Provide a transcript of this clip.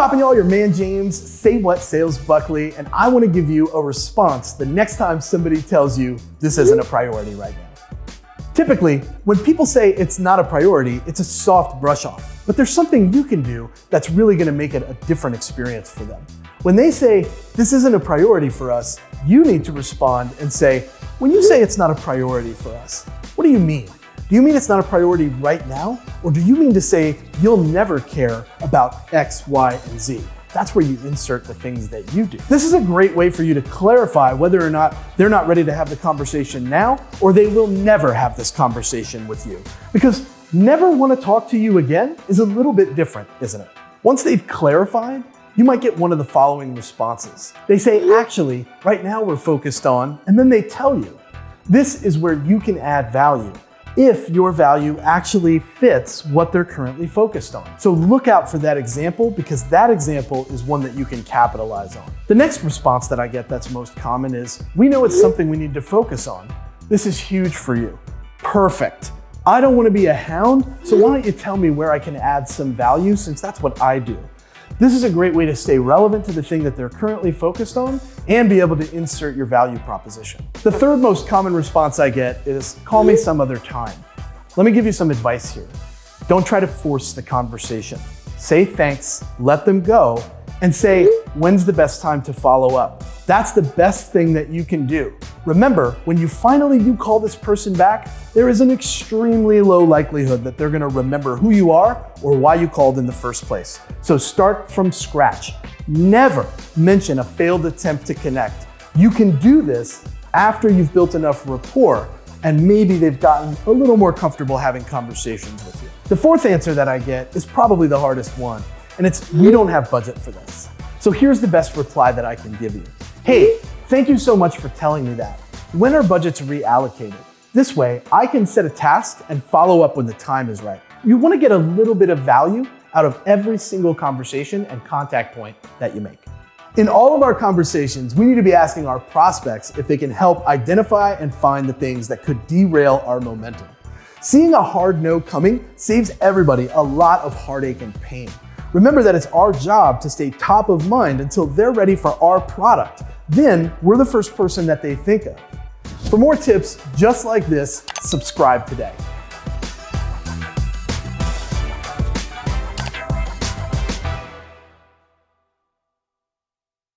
poppin', y'all? Your man James, Say What Sales Buckley, and I want to give you a response the next time somebody tells you this isn't a priority right now. Typically, when people say it's not a priority, it's a soft brush off. But there's something you can do that's really going to make it a different experience for them. When they say this isn't a priority for us, you need to respond and say, when you say it's not a priority for us, what do you mean? Do you mean it's not a priority right now? Or do you mean to say you'll never care about X, Y, and Z? That's where you insert the things that you do. This is a great way for you to clarify whether or not they're not ready to have the conversation now, or they will never have this conversation with you. Because never want to talk to you again is a little bit different, isn't it? Once they've clarified, you might get one of the following responses. They say, actually, right now we're focused on, and then they tell you. This is where you can add value, if your value actually fits what they're currently focused on. So look out for that example, because that example is one that you can capitalize on. The next response that I get that's most common is, we know it's something we need to focus on. This is huge for you. Perfect. I don't want to be a hound, so why don't you tell me where I can add some value, since that's what I do. This is a great way to stay relevant to the thing that they're currently focused on and be able to insert your value proposition. The third most common response I get is, call me some other time. Let me give you some advice here. Don't try to force the conversation. Say thanks, let them go, and say, when's the best time to follow up? That's the best thing that you can do. Remember, when you finally do call this person back, there is an extremely low likelihood that they're gonna remember who you are or why you called in the first place. So start from scratch. Never mention a failed attempt to connect. You can do this after you've built enough rapport and maybe they've gotten a little more comfortable having conversations with you. The fourth answer that I get is probably the hardest one, and it's, we don't have budget for this. So here's the best reply that I can give you. Hey, thank you so much for telling me that. When are budgets reallocated? This way, I can set a task and follow up when the time is right. You want to get a little bit of value out of every single conversation and contact point that you make. In all of our conversations, we need to be asking our prospects if they can help identify and find the things that could derail our momentum. Seeing a hard no coming saves everybody a lot of heartache and pain. Remember that it's our job to stay top of mind until they're ready for our product. Then we're the first person that they think of. For more tips just like this, subscribe today.